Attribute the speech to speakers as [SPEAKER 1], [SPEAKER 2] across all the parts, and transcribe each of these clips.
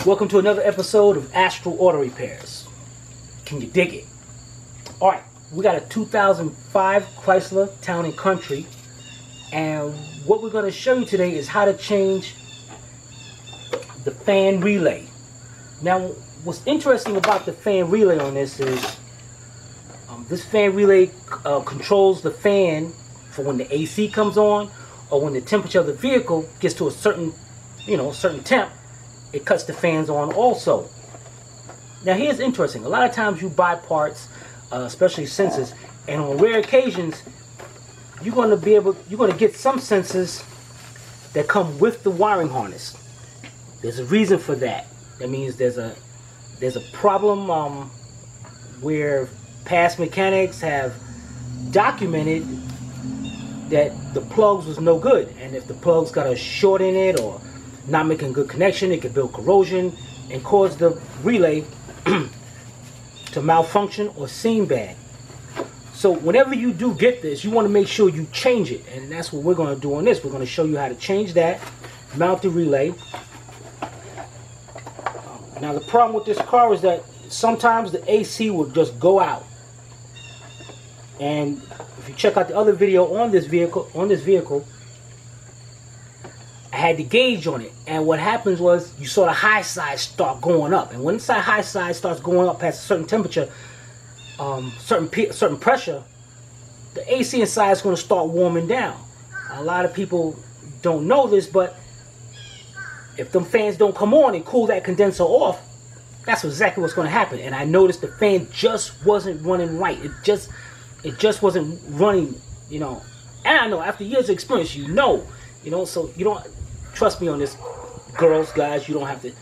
[SPEAKER 1] Welcome to another episode of Astral Auto Repairs. Can you dig it? Alright, we got a 2005 Chrysler Town & Country, and what we're going to show you today is how to change the fan relay. Now, what's interesting about the fan relay on this is this fan relay controls the fan for when the AC comes on, or when the temperature of the vehicle gets to a certain temp. It cuts the fans on also. Now here's interesting. A lot of times you buy parts, especially sensors, and on rare occasions you're going to get some sensors that come with the wiring harness. There's a reason for that. That means there's a problem where past mechanics have documented that the plugs was no good, and if the plugs got a short in it or not making a good connection, it could build corrosion and cause the relay to malfunction or seam bad. So whenever you do get this, you want to make sure you change it, and that's what we're going to do on this. We're going to show you how to change that, mount the relay. Now the problem with this car is that sometimes the AC will just go out, and if you check out the other video on this vehicle, I had the gauge on it, and what happens was you saw the high side start going up, and when the high side starts going up past a certain temperature, certain pressure, the AC inside is going to start warming down. A lot of people don't know this, but if them fans don't come on and cool that condenser off, that's exactly what's going to happen. And I noticed the fan just wasn't running right. It just wasn't running, And I know after years of experience, so you don't. Trust me on this, girls, guys, you don't have to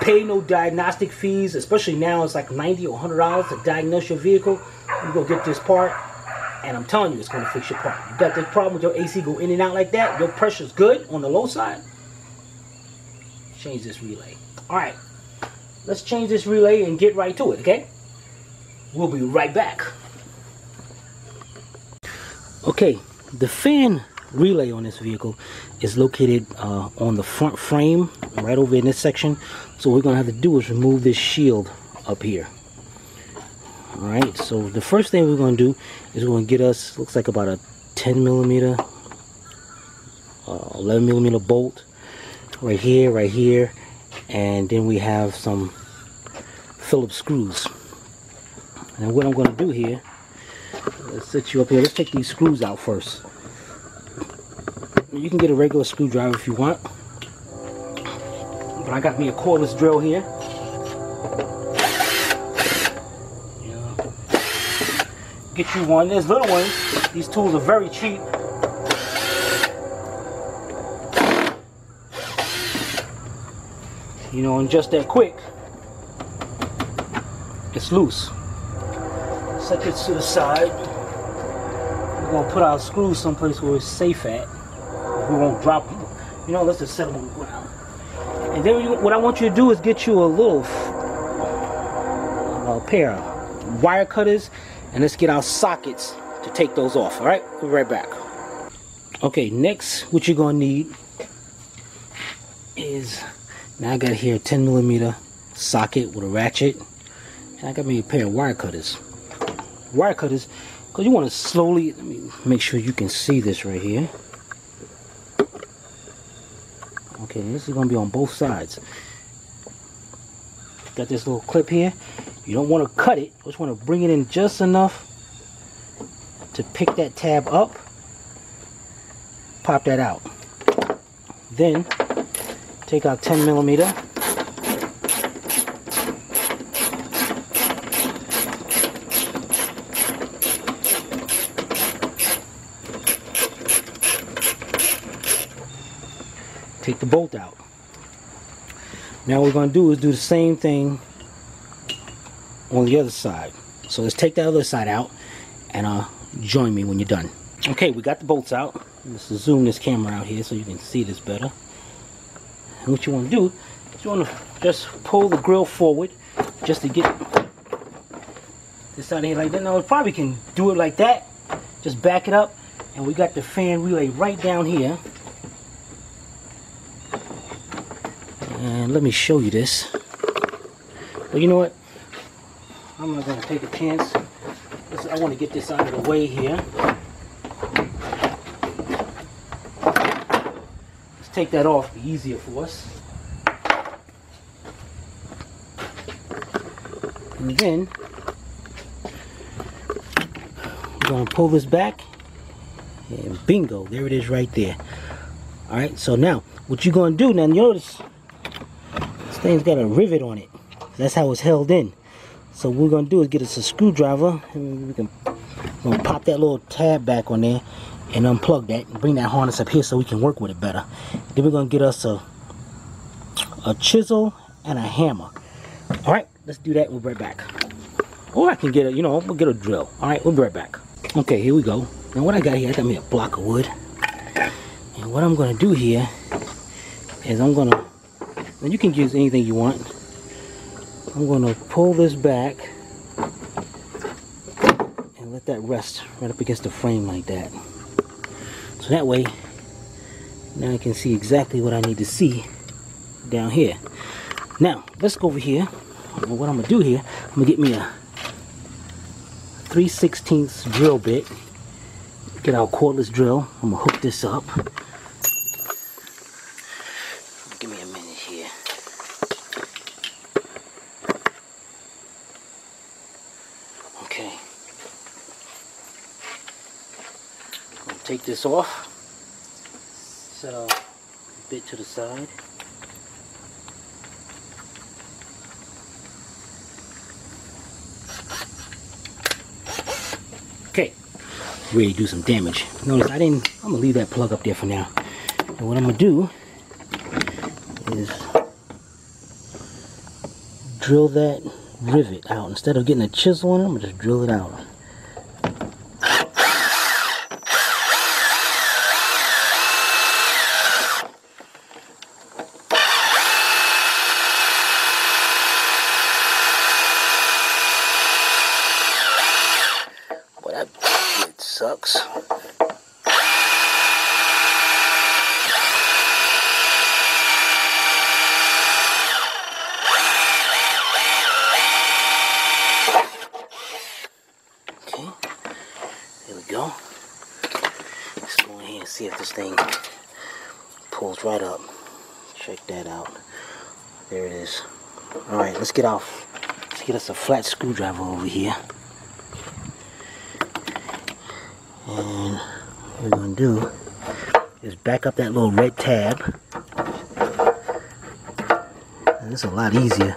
[SPEAKER 1] pay no diagnostic fees, especially now it's like $90 or $100 to diagnose your vehicle. You go get this part, and I'm telling you, it's going to fix your part. You got this problem with your AC go in and out like that, your pressure's good on the low side, change this relay. Alright, let's change this relay and get right to it, okay? We'll be right back. Okay, the fan relay on this vehicle is located on the front frame, right over in this section. So what we're going to have to do is remove this shield up here. Alright, so the first thing we're going to do is we're going to get us, looks like about a 10 millimeter, 11 millimeter bolt right here, and then we have some Phillips screws. And what I'm going to do here, let's set you up here, let's take these screws out first. You can get a regular screwdriver if you want, but I got me a cordless drill here. Get you one. There's little ones. These tools are very cheap. And just that quick, it's loose. Set this to the side. We're gonna put our screws someplace where it's safe at. We won't drop them. Let's just set them on the ground. And then what I want you to do is get you a little pair of wire cutters, and let's get our sockets to take those off. Alright, we'll be right back. Okay, next what you're going to need is, now I got here a 10 millimeter socket with a ratchet, and I got me a pair of wire cutters. Wire cutters, because you want to slowly, let me make sure you can see this right here. Okay, this is going to be on both sides. Got this little clip here. You don't want to cut it. You just want to bring it in just enough to pick that tab up. Pop that out. Then take out 10 millimeter. Take the bolt out. Now what we're going to do is do the same thing on the other side. So let's take that other side out, and join me when you're done. Okay, we got the bolts out. Let's zoom this camera out here so you can see this better. And what you want to do is you want to just pull the grill forward just to get this out of here like that. Now we probably can do it like that. Just back it up, and we got the fan relay right down here. And let me show you this. But you know what? I'm not going to take a chance. I want to get this out of the way here. Let's take that off. Be easier for us. And then we're going to pull this back. And bingo, there it is right there. Alright, so now what you're going to do, now notice this thing's got a rivet on it. That's how it's held in. So what we're going to do is get us a screwdriver, and we're going to pop that little tab back on there and unplug that and bring that harness up here so we can work with it better. Then we're going to get us a chisel and a hammer. Alright, let's do that. We'll be right back. Or I can get a, we'll get a drill. Alright, we'll be right back. Okay, here we go. Now what I got here, I got me a block of wood. And what I'm going to do here is I'm going to, and you can use anything you want. I'm going to pull this back and let that rest right up against the frame like that. So that way, now I can see exactly what I need to see down here. Now, let's go over here. And what I'm going to do here, I'm going to get me a 3/16 drill bit. Get our cordless drill. I'm going to hook this up. Give me a minute here. Okay. I'm going to take this off. Set our bit to the side. Okay. Ready to do some damage. Notice I'm going to leave that plug up there for now. And what I'm going to do is drill that rivet out. Instead of getting a chisel on it, I'm going to just drill it out. Boy, that shit sucks. Go. Let's go in here and see if this thing pulls right up. Check that out. There it is. Alright, let's get us a flat screwdriver over here. And what we're going to do is back up that little red tab. And it's a lot easier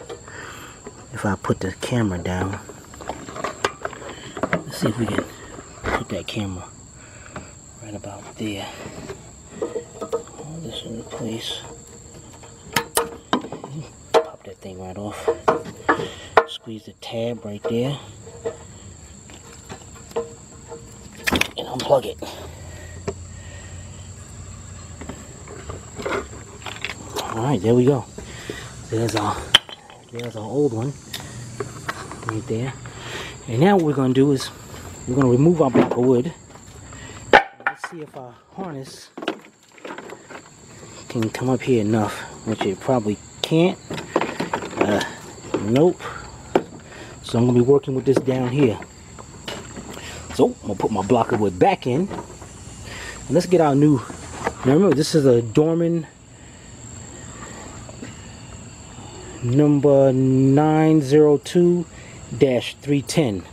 [SPEAKER 1] if I put the camera down. Let's see if we can put that camera right about there. All this into place. Pop that thing right off. Squeeze the tab right there. And unplug it. Alright, there we go. There's our old one. Right there. And now what we're going to do is we're going to remove our block of wood. Let's see if our harness can come up here enough, which it probably can't. Nope. So I'm going to be working with this down here. So I'm going to put my block of wood back in. And let's get our new, now remember this is a Dorman number 902-310.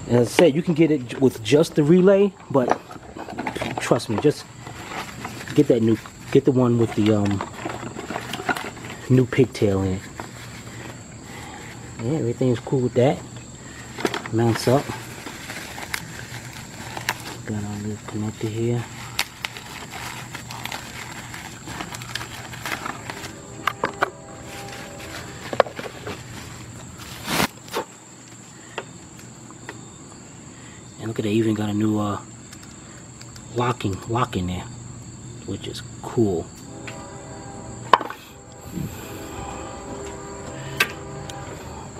[SPEAKER 1] As I said, you can get it with just the relay, but trust me, just get the one with the new pigtail in it. Yeah, everything's cool with that. Mounts up. Got our little connector here. And look at it, even got a new lock in there, which is cool.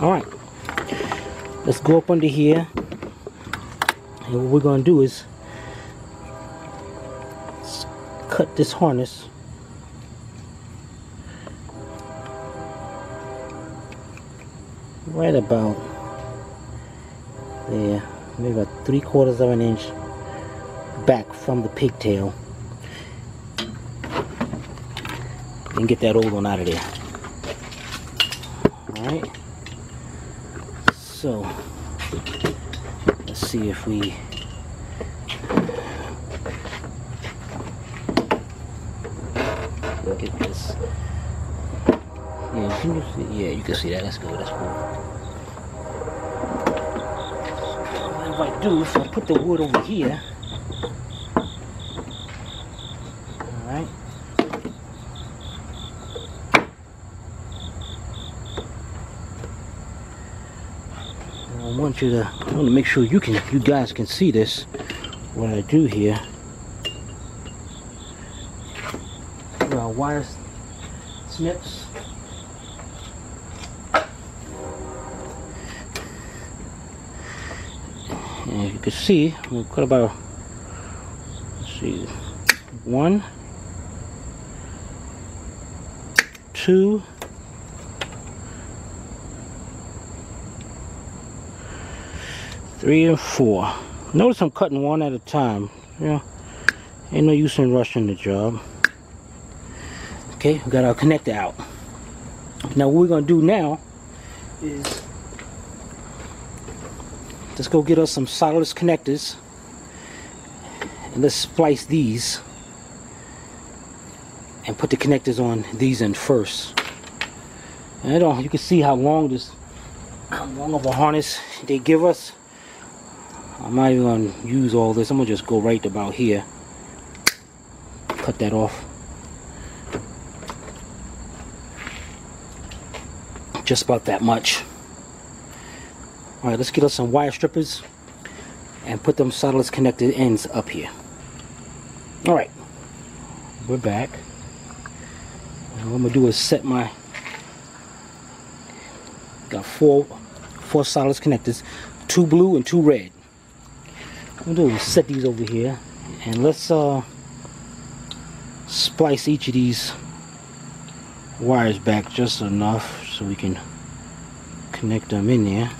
[SPEAKER 1] Alright, let's go up under here, and what we're going to do is cut this harness right about there, maybe about 3/4 of an inch back from the pigtail, and get that old one out of there. Alright, so let's see if we get this. Yeah, can you see? Yeah, you can see that. That's good. That's cool. What I do is I put the wood over here. Alright. I want to make sure you guys can see this. What I do here. Wire snips. And you can see, we'll cut about, let's see, 1, 2, 3, and 4. Notice I'm cutting one at a time. You know, ain't no use in rushing the job. Okay, we got our connector out. Now what we're gonna do now is let's go get us some solderless connectors and let's splice these and put the connectors on these in first. And you can see how long of a harness they give us. I'm not even gonna use all this. I'm gonna just go right about here. Cut that off. Just about that much. Alright, let's get us some wire strippers and put them solderless connected ends up here. Alright, we're back. And what I'm going to do is set my, got four solderless connectors, 2 blue and 2 red. What I'm going to do is set these over here and let's splice each of these wires back just enough so we can connect them in there.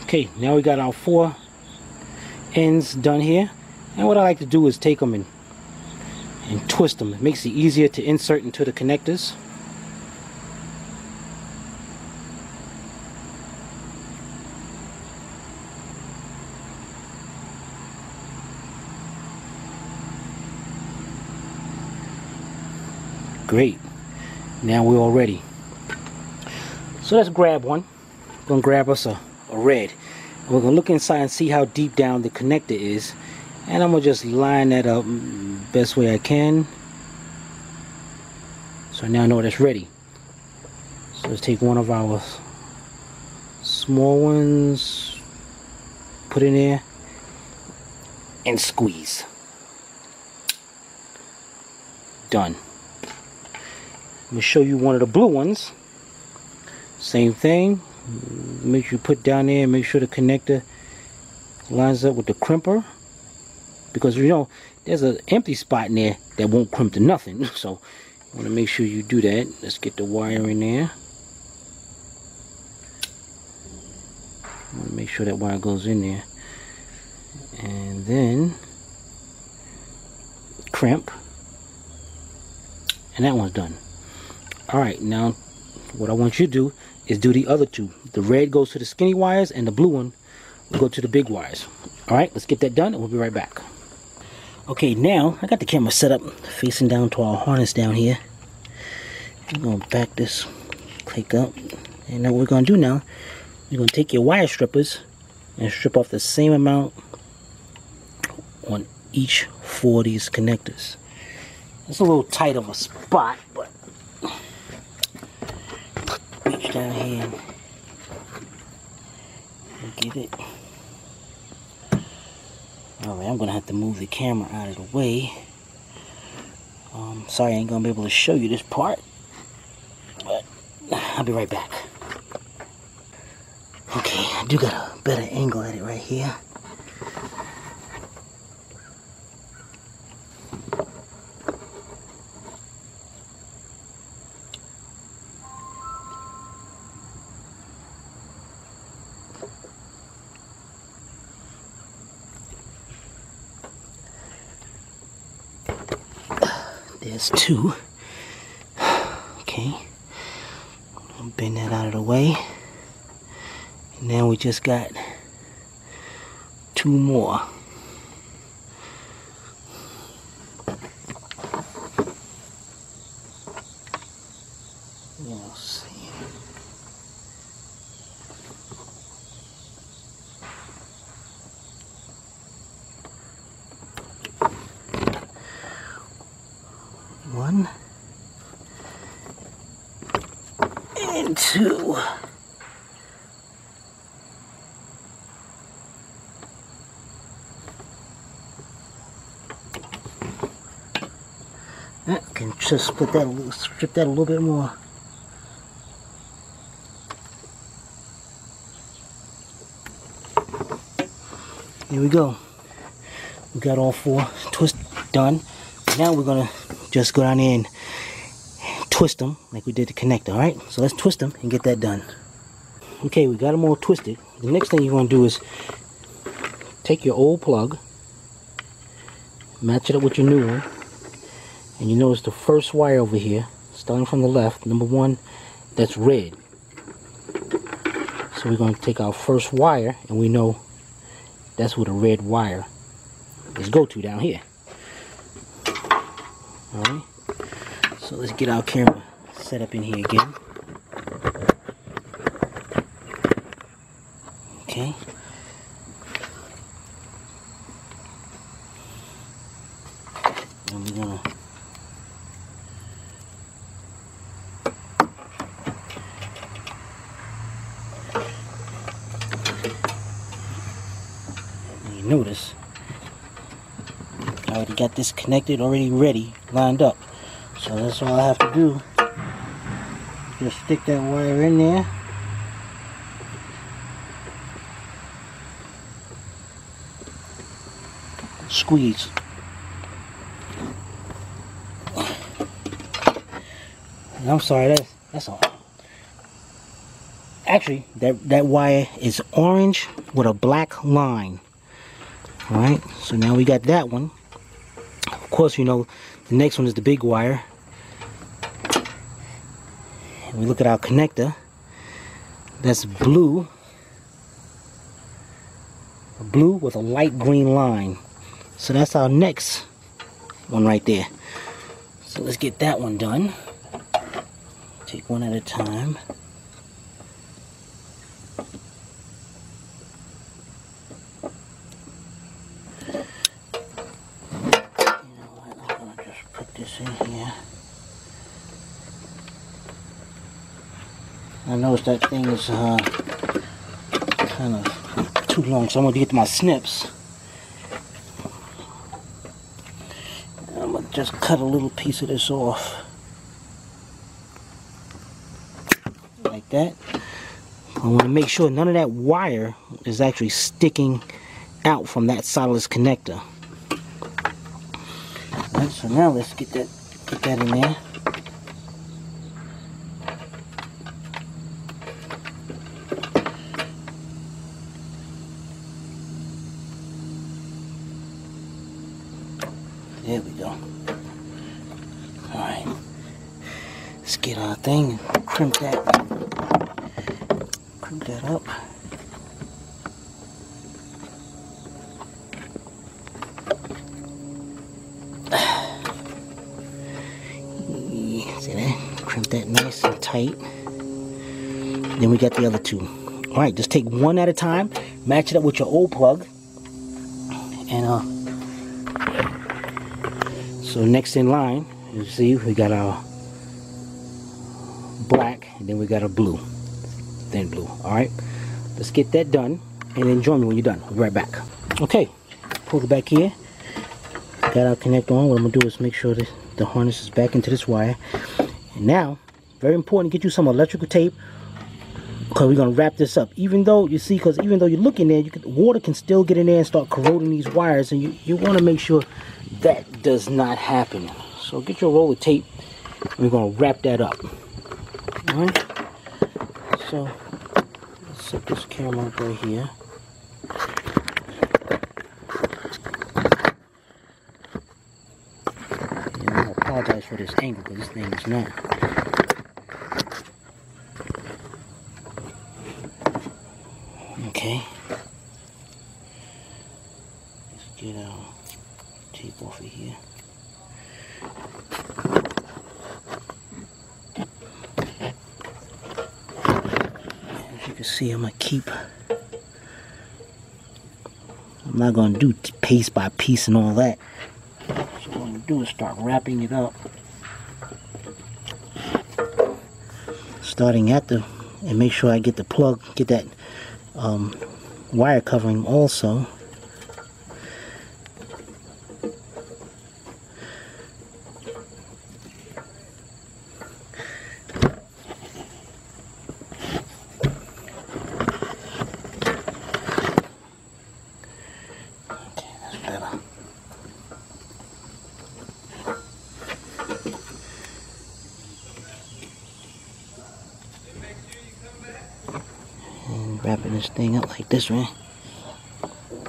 [SPEAKER 1] Okay, now we got our 4 ends done here, and what I like to do is take them and twist them. It makes it easier to insert into the connectors. Great, now we're all ready. So let's grab one. I'm gonna grab us a red. We're going to look inside and see how deep down the connector is, and I'm going to just line that up best way I can. So now I know that's ready. So let's take one of our small ones, put in there, and squeeze. Done. I'm going to show you one of the blue ones. Same thing. Make sure you put down there and make sure the connector lines up with the crimper, because you know there's an empty spot in there that won't crimp to nothing. So you want to make sure you do that. Let's get the wire in there. I want to make sure that wire goes in there, and then crimp, and that one's done. Alright, now what I want you to do is do the other two. The red goes to the skinny wires and the blue one will go to the big wires. Alright, let's get that done and we'll be right back. Okay, now I got the camera set up facing down to our harness down here. I'm going to back this click up, and now what we're going to do now, you're going to take your wire strippers and strip off the same amount on each 4 of these connectors. It's a little tight of a spot, but reach down here and get it. Alright, I'm gonna have to move the camera out of the way. Sorry I ain't gonna be able to show you this part, but I'll be right back. Okay, I do got a better angle at it right here. There's two. Okay, I'll bend that out of the way. And now we just got two more. We'll see. One and two. I can just split that a little, strip that a little bit more. Here we go. We got all four twists done. Now we're gonna just go down there and twist them like we did the connector. All right, so let's twist them and get that done. Okay, we got them all twisted. The next thing you're gonna do is take your old plug, match it up with your new one, and you notice the first wire over here, starting from the left, number one, that's red. So we're gonna take our first wire, and we know that's where the red wire is go to down here. Alright, so let's get our camera set up in here again. Okay. And we're gonna notice I already got this connected, already ready, lined up. So that's all I have to do. Just stick that wire in there. Squeeze. And I'm sorry, that's all. Actually, that wire is orange with a black line. Alright, so now we got that one. Of course, you know, the next one is the big wire. And we look at our connector. That's blue. Blue with a light green line. So that's our next one right there. So let's get that one done. Take one at a time. This in here. I noticed that thing is kind of too long, so I'm going to get to my snips. I'm going to just cut a little piece of this off. Like that. I want to make sure none of that wire is actually sticking out from that solidus connector. Alright, so now let's get that in there. There we go. Alright. Let's get our thing and crimp that up. See that? Crimp that nice and tight. Then we got the other two. Alright, just take one at a time, match it up with your old plug, and so next in line, you see we got our black, and then we got our blue, thin blue. Alright, let's get that done, and then join me when you're done. I'll be right back. Okay, pull it back here. Got our connector on. What I'm gonna do is make sure that the harness is back into this wire. And now, very important, get you some electrical tape, because we're gonna wrap this up. Even though you see, because even though you look in there, water can still get in there and start corroding these wires, and you want to make sure that does not happen. So get your roll of tape. We're gonna wrap that up. All right. So let's set this camera up right here. And I apologize for this angle, because this thing is not. Okay. Let's get our tape off of here. As you can see, I'm not gonna do piece by piece and all that. So what I'm gonna do is start wrapping it up. Starting at and make sure I get the plug, get that wire covering also. Okay, that's better. And wrapping this thing up like this, man.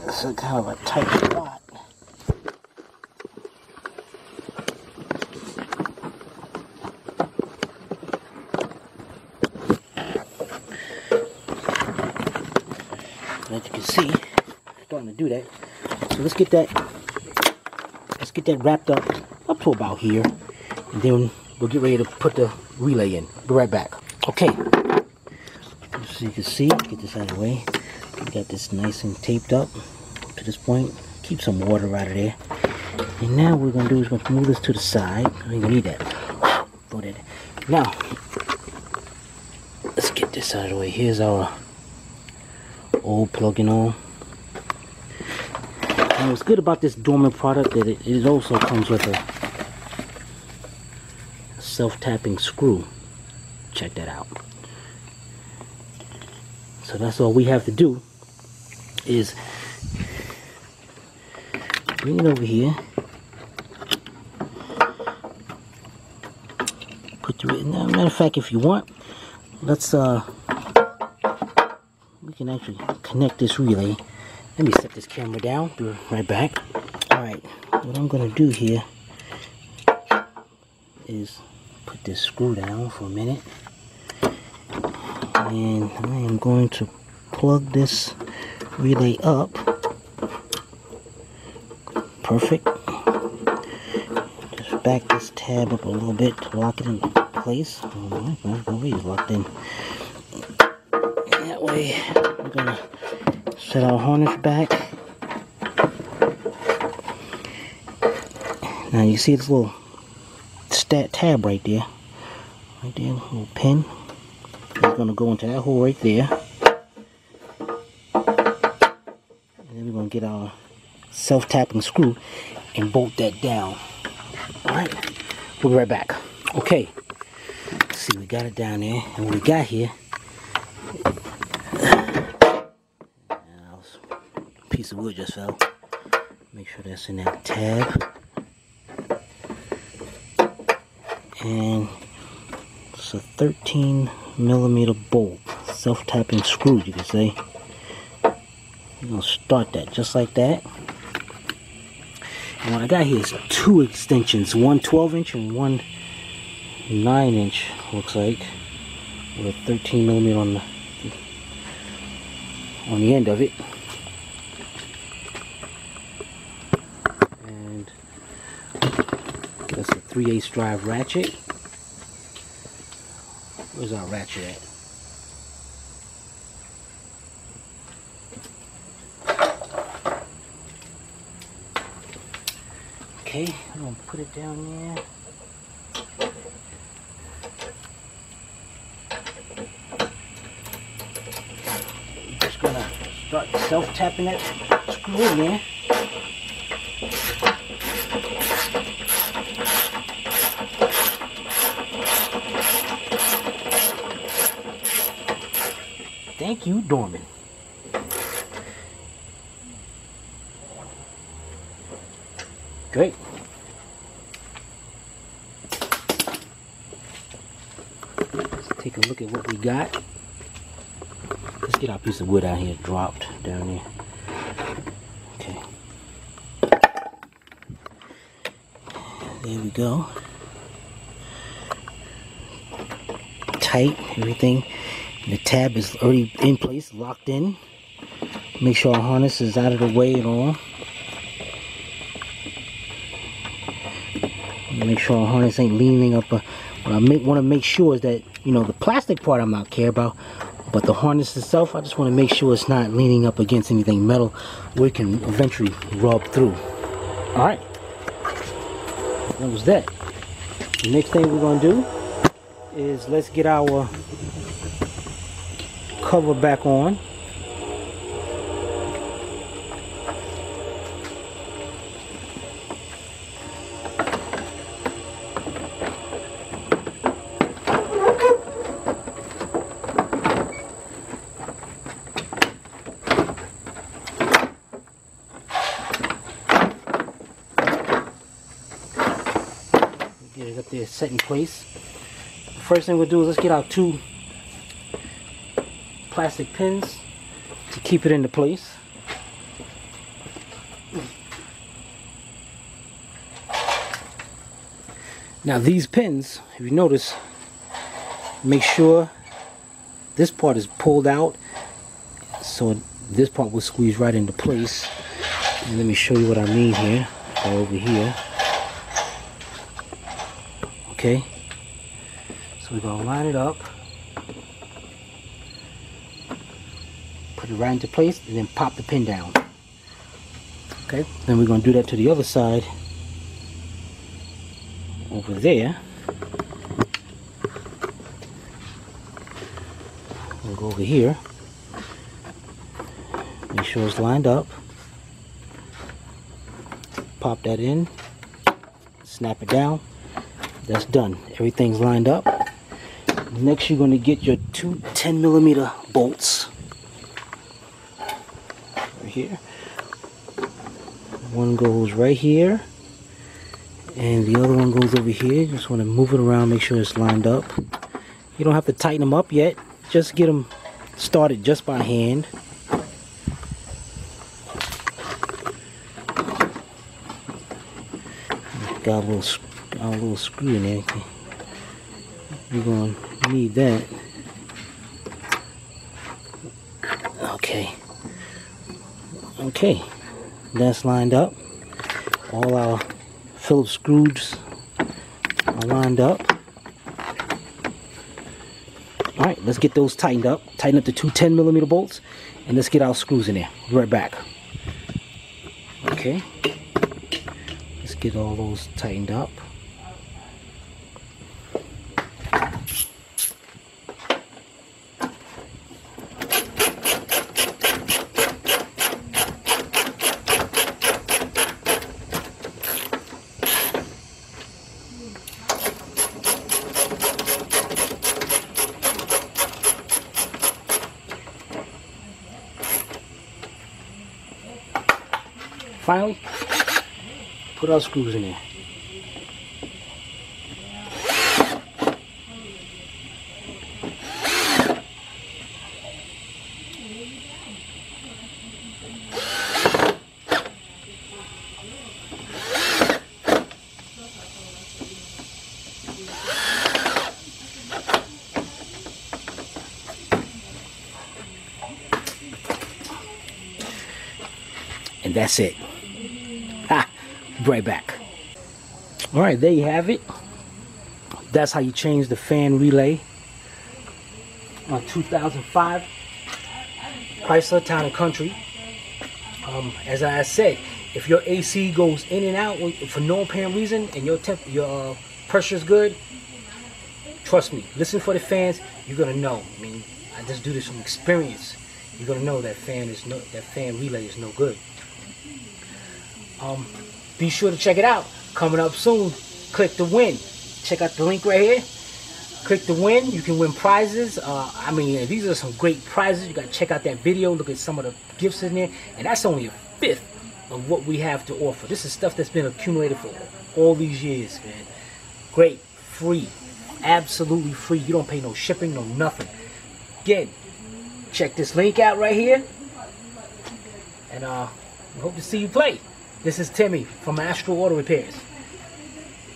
[SPEAKER 1] It's a kind of a tight spot. As you can see, starting to do that. So let's get that wrapped up to about here, and then we'll get ready to put the relay in. Be right back. Okay. So you can see, get this out of the way. We got this nice and taped up to this point. Keep some water out of there. And now what we're gonna do is gonna move this to the side. We don't need that. Throw that. Now, let's get this out of the way. Here's our old plug-in on. And what's good about this Dorman product that it also comes with a self-tapping screw. Check that out. So that's all we have to do is bring it over here, put the now, matter of fact, if you want, let's we can actually connect this relay. Let me set this camera down, be right back. Alright, what I'm gonna do here is put this screw down for a minute. And I am going to plug this relay up. Perfect. Just back this tab up a little bit to lock it in place. Alright, it's locked in. That way, we're gonna set our harness back. Now you see this little tab right there. Right there, little pin. It's going to go into that hole right there. And then we're going to get our self-tapping screw and bolt that down. Alright, we'll be right back. Okay, let's see, we got it down there. And what we got here, a piece of wood just fell. Make sure that's in that tab. And it's a 13mm bolt, self-tapping screw, you could say. We're gonna start that just like that. And what I got here is two extensions, one 12-inch and one 9-inch, looks like, with a 13mm on the end of it. And that's a 3/8 drive ratchet. Where's our ratchet at? Okay, I'm gonna put it down there. I'm just gonna start self-tapping that screw in there. Thank you, Dorman. Great. Let's take a look at what we got. Let's get our piece of wood out here dropped down there. Okay. There we go. Tight, everything. The tab is already in place, locked in. Make sure our harness is out of the way at all. Make sure our harness ain't leaning up. What I want to make sure is that, you know, the plastic part I'm not care about, but the harness itself, I just want to make sure it's not leaning up against anything metal where it can eventually rub through. Alright. That was that. The next thing we're going to do is let's get our cover back on. Get it up there set in place. First thing we'll do is let's get our 2 plastic pins to keep it into place. Now these pins, if you notice, make sure this part is pulled out so this part will squeeze right into place. And let me show you what I mean here. Go over here. Okay, so we're going to line it up, put it right into place, and then pop the pin down. Okay, then we're going to do that to the other side over there. We'll go over here, make sure it's lined up, pop that in, snap it down. That's done. Everything's lined up. Next, you're going to get your 2 10mm bolts. Right here. One goes right here. And the other one goes over here. Just want to move it around, make sure it's lined up. You don't have to tighten them up yet. Just get them started just by hand. Got a little screw in there. You're going to need that. Okay, that's lined up. All our Phillips screws are lined up. Alright, let's get those tightened up. Tighten up the 2 10mm bolts, and let's get our screws in there. Be right back. Okay, let's get all those tightened up. Finally, put our screws in there. And that's it. Be right back. Alright, there you have it. That's how you change the fan relay on 2005 Chrysler Town & Country. As I said, if your AC goes in and out for no apparent reason and your pressure is good, trust me, listen for the fans. You're gonna know. I mean, I just do this from experience. You're gonna know that fan relay is no good. Be sure to check it out. Coming up soon, click to win. Check out the link right here. Click to win. You can win prizes. I mean, these are some great prizes. You got to check out that video. Look at some of the gifts in there. And that's only a fifth of what we have to offer. This is stuff that's been accumulated for all these years, man. Great. Free. Absolutely free. You don't pay no shipping, no nothing. Again, check this link out right here. And we hope to see you play. This is Timmy from Astral Auto Repairs.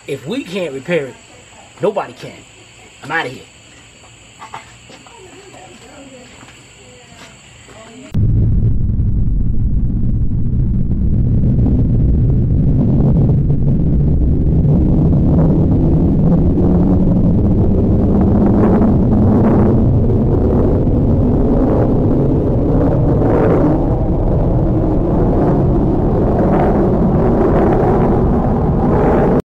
[SPEAKER 1] If we can't repair it, nobody can. I'm out of here.